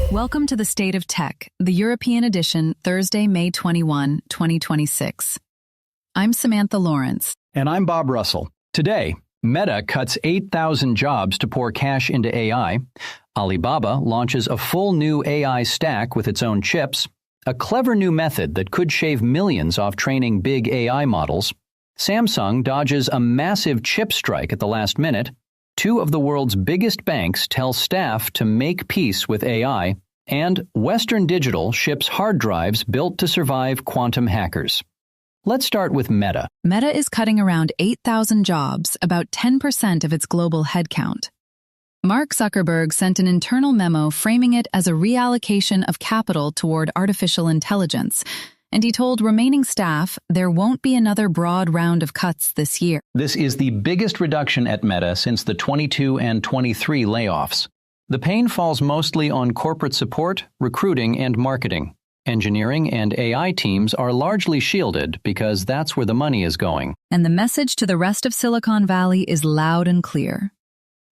Welcome to the State of Tech, the European edition, Thursday, May 21, 2026. I'm Samantha Lawrence. And I'm Bob Russell. Today, Meta cuts 8,000 jobs to pour cash into AI. Alibaba launches a full new AI stack with its own chips. A clever new method that could shave millions off training big AI models. Samsung dodges a massive chip strike at the last minute. Two of the world's biggest banks tell staff to make peace with AI. And Western Digital ships hard drives built to survive quantum hackers. Let's start with Meta. Meta is cutting around 8,000 jobs, about 10% of its global headcount. Mark Zuckerberg sent an internal memo framing it as a reallocation of capital toward artificial intelligence, and he told remaining staff there won't be another broad round of cuts this year. This is the biggest reduction at Meta since the 22 and 23 layoffs. The pain falls mostly on corporate support, recruiting, and marketing. Engineering and AI teams are largely shielded because that's where the money is going. And the message to the rest of Silicon Valley is loud and clear.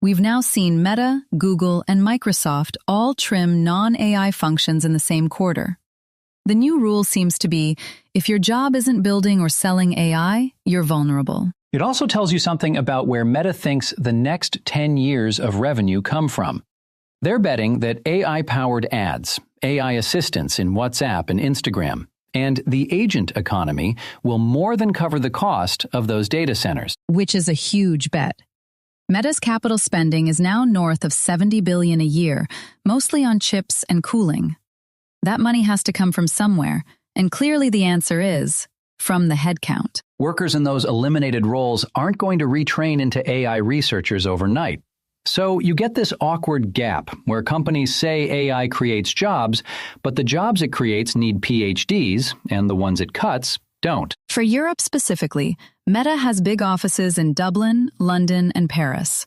We've now seen Meta, Google, and Microsoft all trim non-AI functions in the same quarter. The new rule seems to be, if your job isn't building or selling AI, you're vulnerable. It also tells you something about where Meta thinks the next 10 years of revenue come from. They're betting that AI-powered ads, AI assistants in WhatsApp and Instagram, and the agent economy will more than cover the cost of those data centers. Which is a huge bet. Meta's capital spending is now north of $70 billion a year, mostly on chips and cooling. That money has to come from somewhere, and clearly the answer is from the headcount. Workers in those eliminated roles aren't going to retrain into AI researchers overnight. So you get this awkward gap where companies say AI creates jobs, but the jobs it creates need PhDs, and the ones it cuts don't. For Europe specifically, Meta has big offices in Dublin, London, and Paris.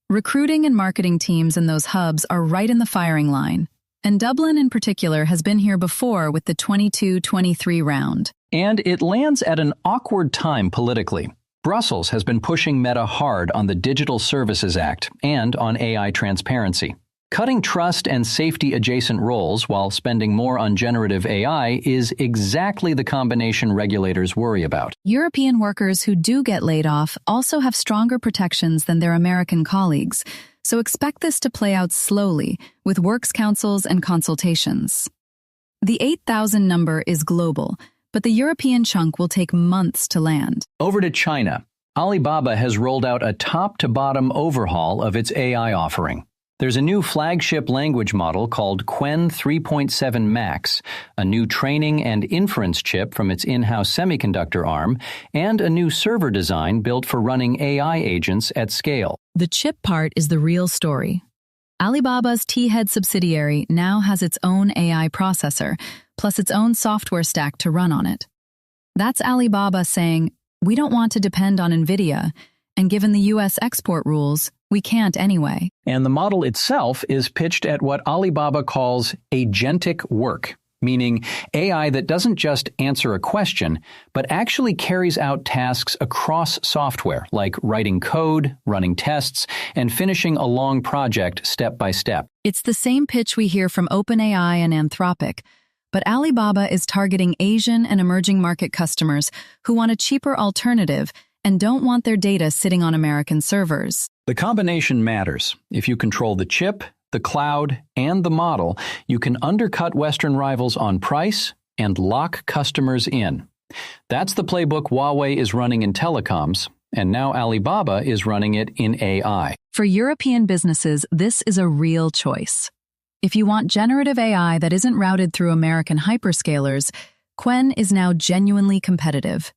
Recruiting and marketing teams in those hubs are right in the firing line, and Dublin in particular has been here before with the 22-23 round. And it lands at an awkward time politically. Brussels has been pushing Meta hard on the Digital Services Act and on AI transparency. Cutting trust and safety-adjacent roles while spending more on generative AI is exactly the combination regulators worry about. European workers who do get laid off also have stronger protections than their American colleagues, so expect this to play out slowly with works councils and consultations. The 8,000 number is global, but the European chunk will take months to land. Over to China. Alibaba has rolled out a top-to-bottom overhaul of its AI offering. There's a new flagship language model called Qwen 3.7 Max, a new training and inference chip from its in-house semiconductor arm, and a new server design built for running AI agents at scale. The chip part is the real story. Alibaba's T-Head subsidiary now has its own AI processor, plus its own software stack to run on it. That's Alibaba saying, we don't want to depend on NVIDIA, and given the US export rules, we can't anyway. And the model itself is pitched at what Alibaba calls agentic work, meaning AI that doesn't just answer a question, but actually carries out tasks across software, like writing code, running tests, and finishing a long project step by step. It's the same pitch we hear from OpenAI and Anthropic, but Alibaba is targeting Asian and emerging market customers who want a cheaper alternative and don't want their data sitting on American servers. The combination matters. If you control the chip, the cloud, and the model, you can undercut Western rivals on price and lock customers in. That's the playbook Huawei is running in telecoms, and now Alibaba is running it in AI. For European businesses, this is a real choice. If you want generative AI that isn't routed through American hyperscalers, Qwen is now genuinely competitive.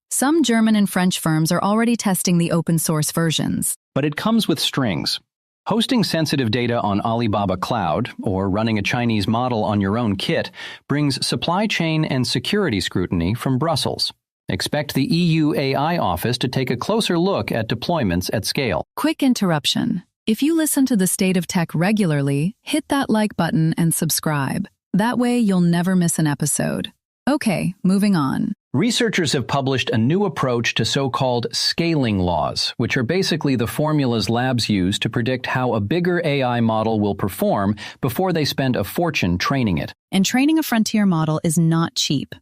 Some German and French firms are already testing the open-source versions. But it comes with strings. Hosting sensitive data on Alibaba Cloud, or running a Chinese model on your own kit, brings supply chain and security scrutiny from Brussels. Expect the EU AI office to take a closer look at deployments at scale. Quick interruption. If you listen to The State of Tech regularly, hit that like button and subscribe. That way you'll never miss an episode. Okay, moving on. Researchers have published a new approach to so-called scaling laws, which are basically the formulas labs use to predict how a bigger AI model will perform before they spend a fortune training it. And training a frontier model is not cheap.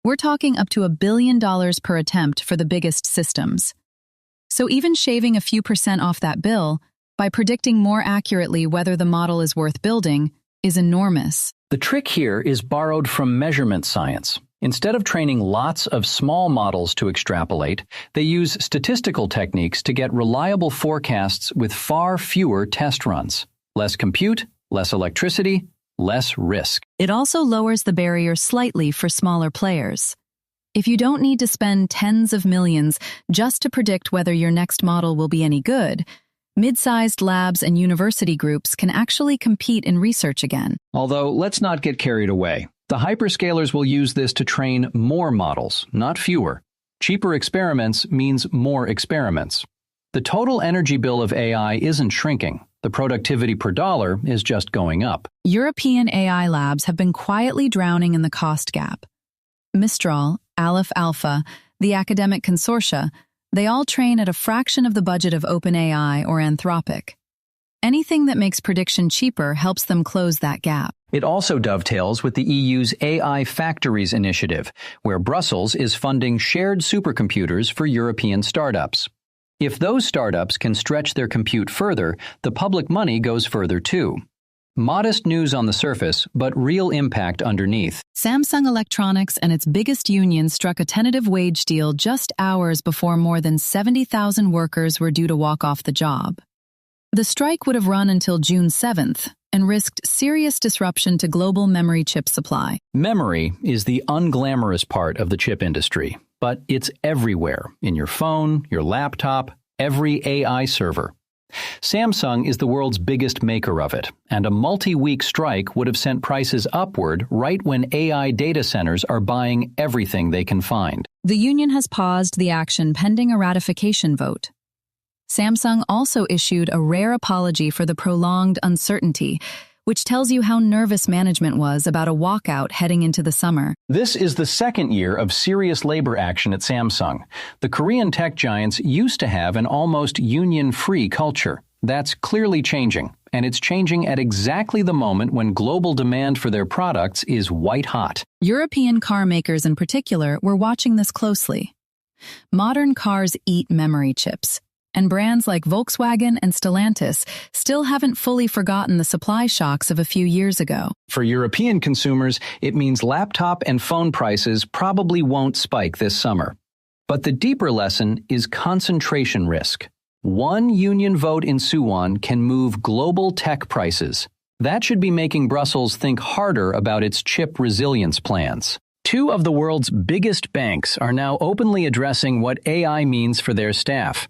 We're talking up to $1 billion per attempt for the biggest systems. So even shaving a few % off that bill, by predicting more accurately whether the model is worth building, is enormous. The trick here is borrowed from measurement science. Instead of training lots of small models to extrapolate, they use statistical techniques to get reliable forecasts with far fewer test runs. Less compute, less electricity, less risk. It also lowers the barrier slightly for smaller players. If you don't need to spend tens of millions just to predict whether your next model will be any good, mid-sized labs and university groups can actually compete in research again. Although, let's not get carried away. The hyperscalers will use this to train more models, not fewer. Cheaper experiments means more experiments. The total energy bill of AI isn't shrinking. The productivity per dollar is just going up. European AI labs have been quietly drowning in the cost gap. Mistral, Aleph Alpha, the academic consortia, they all train at a fraction of the budget of OpenAI or Anthropic. Anything that makes prediction cheaper helps them close that gap. It also dovetails with the EU's AI Factories initiative, where Brussels is funding shared supercomputers for European startups. If those startups can stretch their compute further, the public money goes further too. Modest news on the surface, but real impact underneath. Samsung Electronics and its biggest union struck a tentative wage deal just hours before more than 70,000 workers were due to walk off the job. The strike would have run until June 7th and risked serious disruption to global memory chip supply. Memory is the unglamorous part of the chip industry, but it's everywhere, in your phone, your laptop, every AI server. Samsung is the world's biggest maker of it, and a multi-week strike would have sent prices upward right when AI data centers are buying everything they can find. The union has paused the action pending a ratification vote. Samsung also issued a rare apology for the prolonged uncertainty, which tells you how nervous management was about a walkout heading into the summer. This is the second year of serious labor action at Samsung. The Korean tech giants used to have an almost union-free culture. That's clearly changing, and it's changing at exactly the moment when global demand for their products is white hot. European car makers in particular were watching this closely. Modern cars eat memory chips, and brands like Volkswagen and Stellantis still haven't fully forgotten the supply shocks of a few years ago. For European consumers, it means laptop and phone prices probably won't spike this summer. But the deeper lesson is concentration risk. One union vote in Suwon can move global tech prices. That should be making Brussels think harder about its chip resilience plans. Two of the world's biggest banks are now openly addressing what AI means for their staff.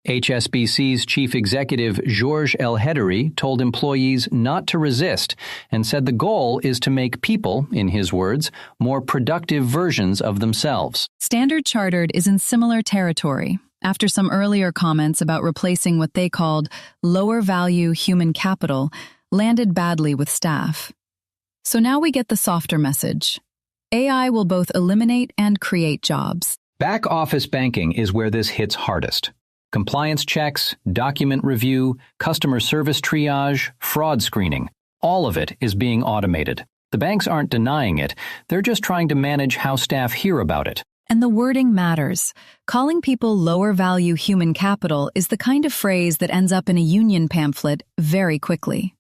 HSBC's chief executive Georges El-Hederi told employees not to resist and said the goal is to make people, in his words, more productive versions of themselves. Standard Chartered is in similar territory after some earlier comments about replacing what they called lower-value human capital landed badly with staff. So now we get the softer message. AI will both eliminate and create jobs. Back-office banking is where this hits hardest. Compliance checks, document review, customer service triage, fraud screening. All of it is being automated. The banks aren't denying it. They're just trying to manage how staff hear about it. And the wording matters. Calling people lower-value human capital is the kind of phrase that ends up in a union pamphlet very quickly.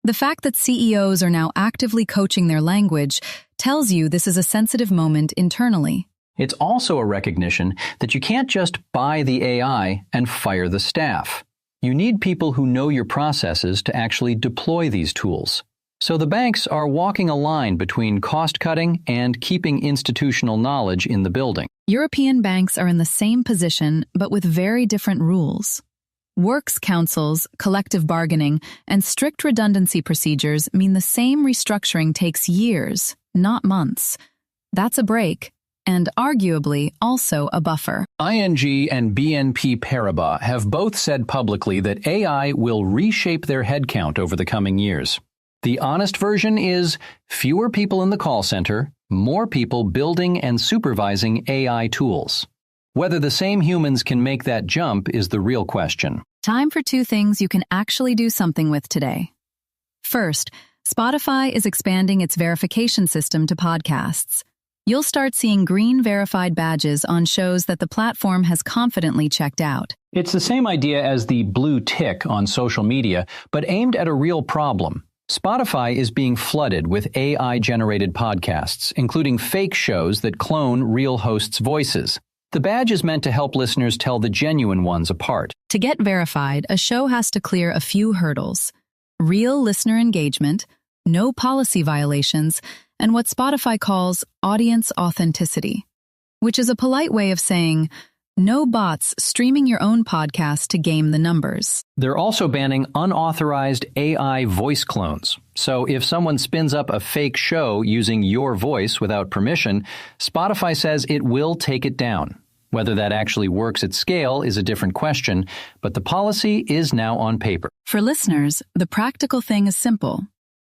The fact that CEOs are now actively coaching their language tells you this is a sensitive moment internally. It's also a recognition that you can't just buy the AI and fire the staff. You need people who know your processes to actually deploy these tools. So the banks are walking a line between cost-cutting and keeping institutional knowledge in the building. European banks are in the same position, but with very different rules. Works councils, collective bargaining, and strict redundancy procedures mean the same restructuring takes years, not months. That's a break. And arguably also a buffer. ING and BNP Paribas have both said publicly that AI will reshape their headcount over the coming years. The honest version is fewer people in the call center, more people building and supervising AI tools. Whether the same humans can make that jump is the real question. Time for 2 things you can actually do something with today. First, Spotify is expanding its verification system to podcasts. You'll start seeing green verified badges on shows that the platform has confidently checked out. It's the same idea as the blue tick on social media, but aimed at a real problem. Spotify is being flooded with AI-generated podcasts, including fake shows that clone real hosts' voices. The badge is meant to help listeners tell the genuine ones apart. To get verified, a show has to clear a few hurdles: real listener engagement, no policy violations, and what Spotify calls audience authenticity, which is a polite way of saying no bots streaming your own podcast to game the numbers. They're also banning unauthorized AI voice clones. So if someone spins up a fake show using your voice without permission, Spotify says it will take it down. Whether that actually works at scale is a different question, but the policy is now on paper. For listeners, the practical thing is simple.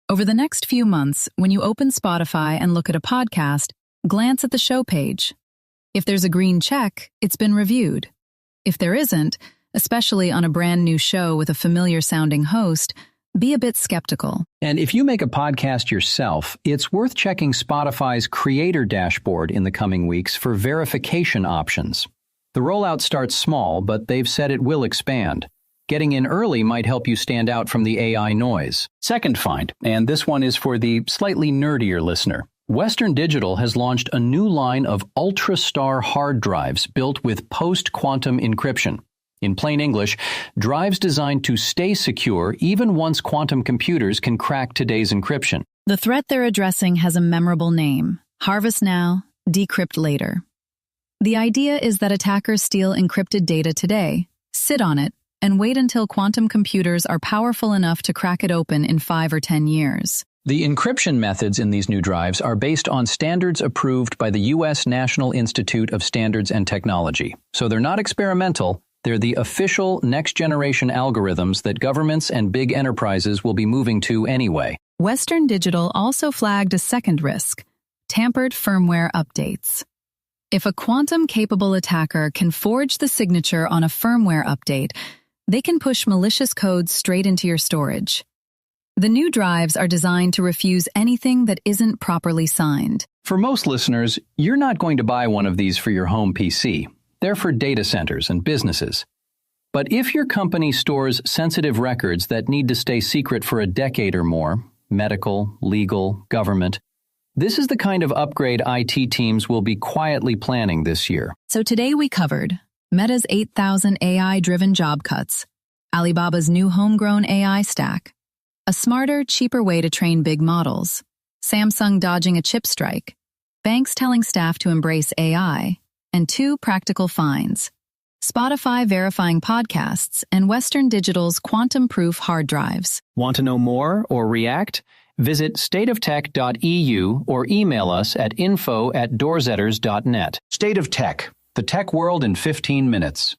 Over the next few months, when you open Spotify and look at a podcast, glance at the show page. If there's a green check, it's been reviewed. If there isn't, especially on a brand new show with a familiar-sounding host, be a bit skeptical. And if you make a podcast yourself, it's worth checking Spotify's creator dashboard in the coming weeks for verification options. The rollout starts small, but they've said it will expand. Getting in early might help you stand out from the AI noise. Second find, and this one is for the slightly nerdier listener. Western Digital has launched a new line of ultra-star hard drives built with post-quantum encryption. In plain English, drives designed to stay secure even once quantum computers can crack today's encryption. The threat they're addressing has a memorable name: harvest now, decrypt later. The idea is that attackers steal encrypted data today, sit on it, and wait until quantum computers are powerful enough to crack it open in 5 or 10 years. The encryption methods in these new drives are based on standards approved by the U.S. National Institute of Standards and Technology. So they're not experimental. They're the official next-generation algorithms that governments and big enterprises will be moving to anyway. Western Digital also flagged a second risk: tampered firmware updates. If a quantum-capable attacker can forge the signature on a firmware update, they can push malicious code straight into your storage. The new drives are designed to refuse anything that isn't properly signed. For most listeners, you're not going to buy one of these for your home PC. They're for data centers and businesses. But if your company stores sensitive records that need to stay secret for a decade or more, medical, legal, government, this is the kind of upgrade IT teams will be quietly planning this year. So today we covered Meta's 8,000 AI-driven job cuts, Alibaba's new homegrown AI stack, a smarter, cheaper way to train big models, Samsung dodging a chip strike, banks telling staff to embrace AI, and 2 practical finds: Spotify verifying podcasts and Western Digital's quantum-proof hard drives. Want to know more or react? Visit stateoftech.eu or email us at info@doorzetters.net. State of Tech, the tech world in 15 minutes.